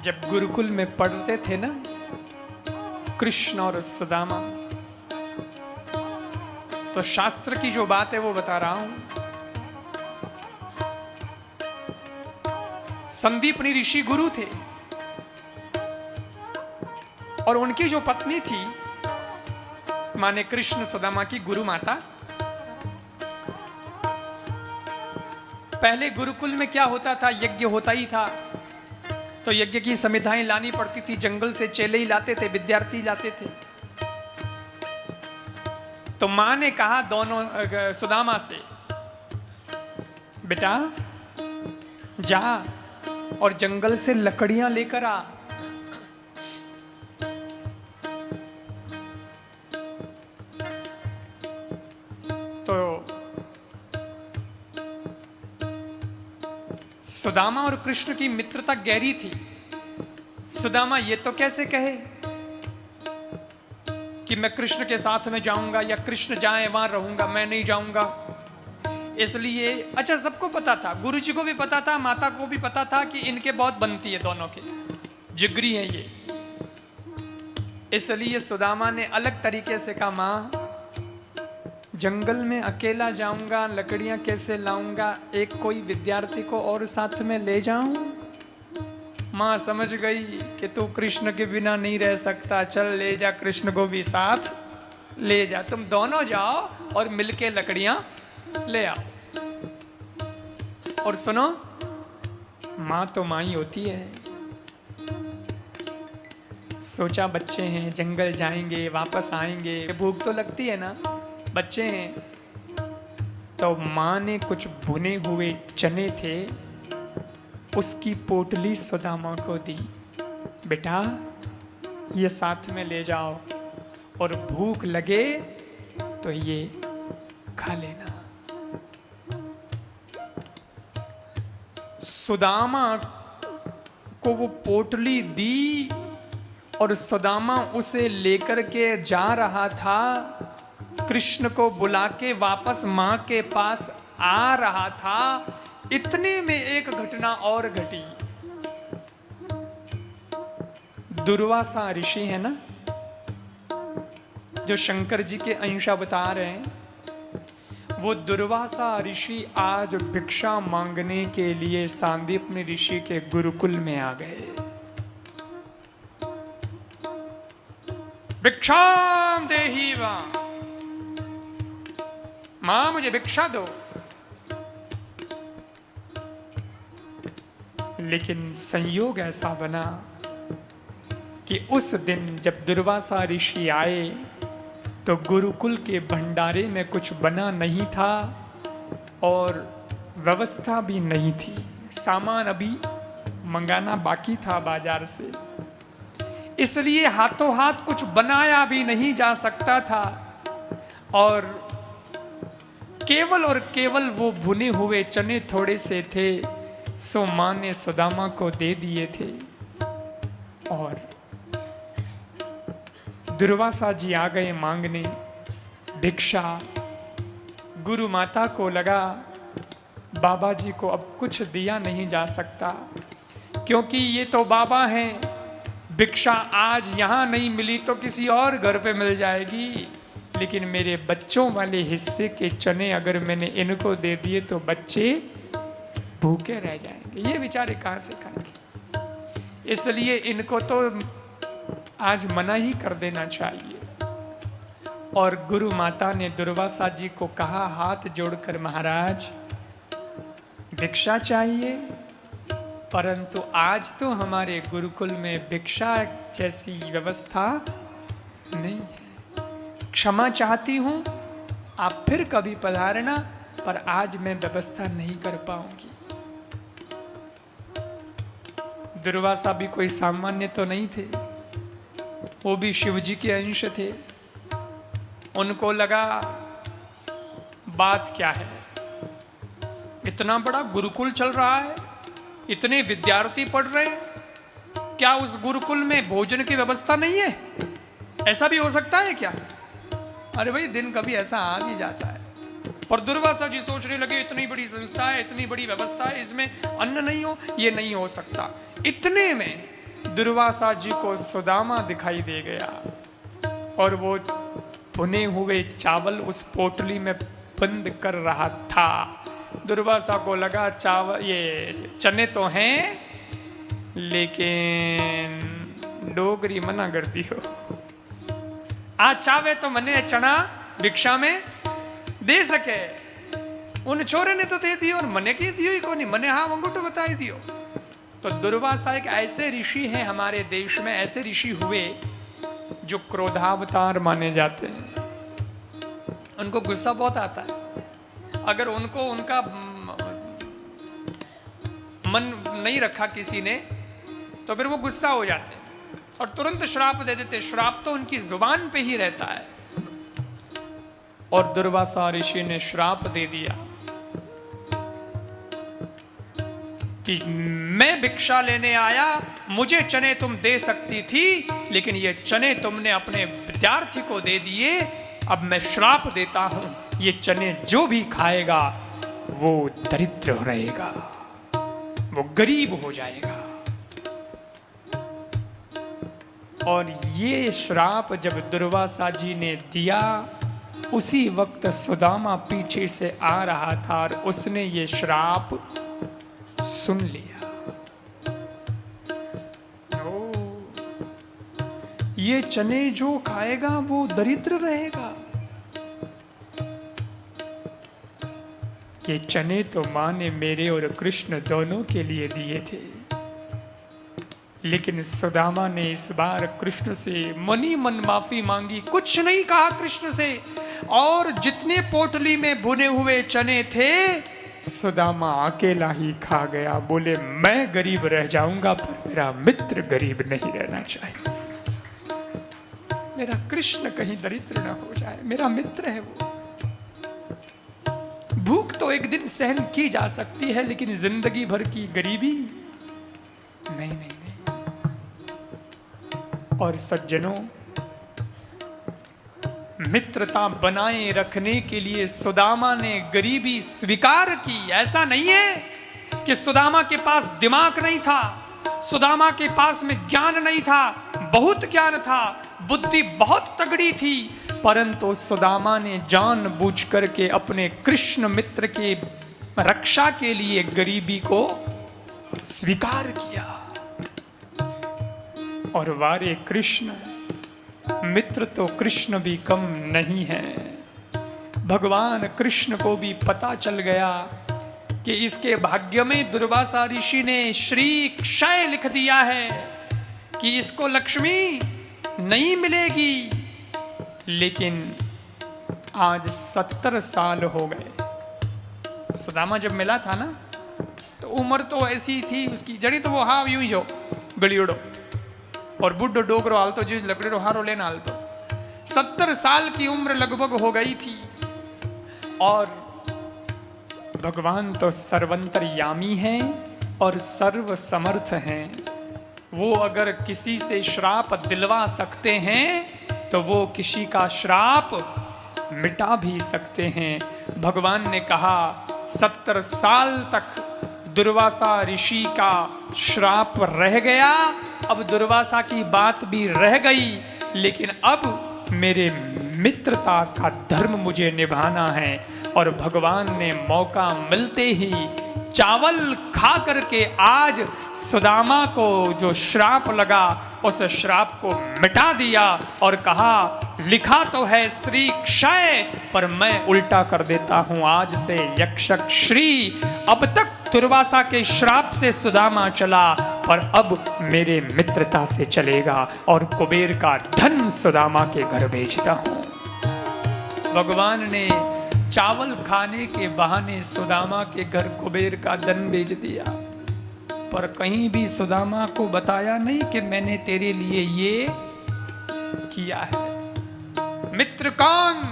जब गुरुकुल में पढ़ते थे ना कृष्ण और सुदामा, तो शास्त्र की जो बात है वो बता रहा हूं। संदीपनी ऋषि गुरु थे और उनकी जो पत्नी थी माने कृष्ण सुदामा की गुरु माता, पहले गुरुकुल में क्या होता था, यज्ञ होता ही था, तो यज्ञ की संविधाएं लानी पड़ती थी, जंगल से चेले ही लाते थे, विद्यार्थी लाते थे। तो मां ने कहा दोनों सुदामा से, बेटा जा और जंगल से लकड़ियां लेकर आ। तो सुदामा और कृष्ण की मित्रता गहरी थी। सुदामा ये तो कैसे कहे कि मैं कृष्ण के साथ में जाऊंगा या कृष्ण जाए वहां रहूंगा, मैं नहीं जाऊंगा। इसलिए अच्छा सबको पता था, गुरु जी को भी पता था, माता को भी पता था कि इनके बहुत बनती है, दोनों के जिगरी हैं ये। इसलिए सुदामा ने अलग तरीके से कहा, मां जंगल में अकेला जाऊंगा, लकड़ियां कैसे लाऊंगा, एक कोई विद्यार्थी को और साथ में ले जाऊं। मां समझ गई कि तू कृष्ण के बिना नहीं रह सकता, चल ले जा, कृष्ण को भी साथ ले जा, तुम दोनों जाओ और मिलके लकड़ियां ले आओ। और सुनो, मां तो मां ही होती है। सोचा बच्चे हैं, जंगल जाएंगे वापस आएंगे, भूख तो लगती है ना, बच्चे हैं। तो मां ने कुछ भुने हुए चने थे, उसकी पोटली सुदामा को दी, बेटा ये साथ में ले जाओ और भूख लगे तो ये खा लेना। सुदामा को वो पोटली दी और सुदामा उसे लेकर के जा रहा था, कृष्ण को बुला के वापस मां के पास आ रहा था। इतने में एक घटना और घटी। दुर्वासा ऋषि है ना, जो शंकर जी के अंश अवतार हैं, वो दुर्वासा ऋषि आज भिक्षा मांगने के लिए सांदीपनि ऋषि के गुरुकुल में आ गए। भिक्षाम देहि मां मुझे भिक्षा दो। लेकिन संयोग ऐसा बना कि उस दिन जब दुर्वासा ऋषि आए तो गुरुकुल के भंडारे में कुछ बना नहीं था और व्यवस्था भी नहीं थी, सामान अभी मंगाना बाकी था बाजार से, इसलिए हाथों हाथ कुछ बनाया भी नहीं जा सकता था। और केवल वो भुने हुए चने थोड़े से थे, सो मां ने सुदामा को दे दिए थे। और दुर्वासा जी आ गए मांगने भिक्षा। गुरु माता को लगा बाबा जी को अब कुछ दिया नहीं जा सकता, क्योंकि ये तो बाबा हैं, भिक्षा आज यहां नहीं मिली तो किसी और घर पे मिल जाएगी, लेकिन मेरे बच्चों वाले हिस्से के चने अगर मैंने इनको दे दिए तो बच्चे भूखे रह जाएंगे, ये बेचारे कहां से खाएंगे, इसलिए इनको तो आज मना ही कर देना चाहिए। और गुरु माता ने दुर्वासा जी को कहा हाथ जोड़कर, महाराज भिक्षा चाहिए, परंतु आज तो हमारे गुरुकुल में भिक्षा जैसी व्यवस्था नहीं है, क्षमा चाहती हूं, आप फिर कभी पधारना, पर आज मैं व्यवस्था नहीं कर पाऊंगी। दुर्वासा भी कोई सामान्य तो नहीं थे, वो भी शिव जी के अंश थे। उनको लगा बात क्या है, इतना बड़ा गुरुकुल चल रहा है, इतने विद्यार्थी पढ़ रहे हैं, क्या उस गुरुकुल में भोजन की व्यवस्था नहीं है? ऐसा भी हो सकता है क्या? अरे भाई दिन कभी ऐसा आ भी जाता है। और दुर्वासा जी सोचने लगे इतनी बड़ी संस्था है, इतनी बड़ी व्यवस्था है, इसमें अन्न नहीं हो, ये नहीं हो सकता। इतने में दुर्वासा जी को सुदामा दिखाई दे गया और वो भुने हुए चावल उस पोटली में बंद कर रहा था। दुर्वासा को लगा चावल ये चने तो हैं, लेकिन डोगरी मना कर दियो, आ चावे तो मने चना भिक्षा में दे सके। उन छोरे ने तो दे दियो और मने की दियो ही को नहीं, मने हाँ अंगूठो बताई दियो। तो दुर्वासा एक ऐसे ऋषि हैं हमारे देश में, ऐसे ऋषि हुए जो क्रोधावतार माने जाते हैं। उनको गुस्सा बहुत आता है। अगर उनको उनका मन नहीं रखा किसी ने तो फिर वो गुस्सा हो जाते हैं और तुरंत श्राप दे देते। श्राप तो उनकी जुबान पे ही रहता है। और दुर्वासा ऋषि ने श्राप दे दिया कि मैं भिक्षा लेने आया, मुझे चने तुम दे सकती थी, लेकिन ये चने तुमने अपने विद्यार्थी को दे दिए। अब मैं श्राप देता हूं, ये चने जो भी खाएगा वो दरिद्र रहेगा, वो गरीब हो जाएगा। और ये श्राप जब दुर्वासा जी ने दिया, उसी वक्त सुदामा पीछे से आ रहा था और उसने ये श्राप सुन लिया। ये चने जो खाएगा वो दरिद्र रहेगा। ये चने तो मां ने मेरे और कृष्ण दोनों के लिए दिए थे, लेकिन सुदामा ने इस बार कृष्ण से मनी मन माफी मांगी, कुछ नहीं कहा कृष्ण से। और जितने पोटली में भुने हुए चने थे सुदामा अकेला ही खा गया। बोले मैं गरीब रह जाऊंगा पर मेरा मित्र गरीब नहीं रहना चाहिए। मेरा कृष्ण कहीं दरिद्र ना हो जाए, मेरा मित्र है वो। भूख तो एक दिन सहन की जा सकती है, लेकिन जिंदगी भर की गरीबी नहीं नहीं नहीं। और सज्जनों, मित्रता बनाए रखने के लिए सुदामा ने गरीबी स्वीकार की। ऐसा नहीं है कि सुदामा के पास दिमाग नहीं था, सुदामा के पास में ज्ञान नहीं था, बहुत ज्ञान था, बुद्धि बहुत तगड़ी थी, परंतु सुदामा ने जानबूझ करके अपने कृष्ण मित्र के रक्षा के लिए गरीबी को स्वीकार किया। और वारे कृष्ण, मित्र तो कृष्ण भी कम नहीं है। भगवान कृष्ण को भी पता चल गया कि इसके भाग्य में दुर्वासा ऋषि ने श्री क्षय लिख दिया है कि इसको लक्ष्मी नहीं मिलेगी। लेकिन आज 70 साल हो गए। सुदामा जब मिला था ना, तो उम्र तो ऐसी थी उसकी, जड़ी तो वो हाँ यूं ही जो गलियोड़ो और बुढ़ो डोगरो हालतो जो लकड़ो हारो लेना हालतो। 70 साल की उम्र लगभग हो गई थी। और भगवान तो सर्वंतर्यामी हैं और सर्व समर्थ हैं। वो अगर किसी से श्राप दिलवा सकते हैं तो वो किसी का श्राप मिटा भी सकते हैं। भगवान ने कहा 70 साल तक दुर्वासा ऋषि का श्राप रह गया। अब दुर्वासा की बात भी रह गई, लेकिन अब मेरे मित्रता का धर्म मुझे निभाना है। और भगवान ने मौका मिलते ही चावल खा करके आज सुदामा को जो श्राप लगा उस श्राप को मिटा दिया और कहा लिखा तो है श्री क्षय, पर मैं उल्टा कर देता हूं, आज से यक्षक श्री। अब तक दुर्वासा के श्राप से सुदामा चला, पर अब मेरे मित्रता से चलेगा और कुबेर का धन सुदामा के घर भेजता हूं। भगवान ने चावल खाने के बहाने सुदामा के घर कुबेर का धन भेज दिया, पर कहीं भी सुदामा को बताया नहीं कि मैंने तेरे लिए ये किया है। मित्र कौन?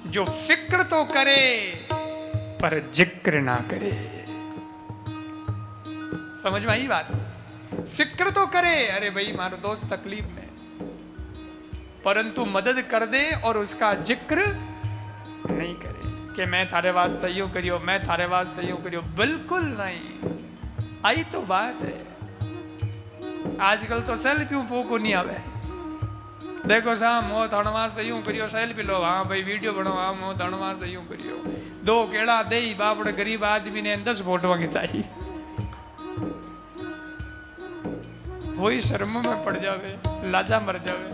जो फिक्र तो करे पर जिक्र ना करे। समझ में आई बात? फिक्र तो करे, अरे भाई मारो दोस्त तकलीफ में, परंतु मदद कर दे और उसका जिक्र नहीं करे कि मैं थारे वास्ते यूं करियो, मैं थारे वास्ते यूं करियो। बिल्कुल नहीं। आई तो बात है आजकल तो सेल्फी पोको नहीं आवे। देखो सा मो थण वास्ते यूं करियो सेल्फी लो, हाँ भाई वीडियो बनो, हाँ मो थण वास्ते यूं करियो। 2 केड़ा दे बापड़े गरीब आदमी ने 10 फोटो खिंचाई, वही शर्म में पड़ जावे, लाजा मर जावे।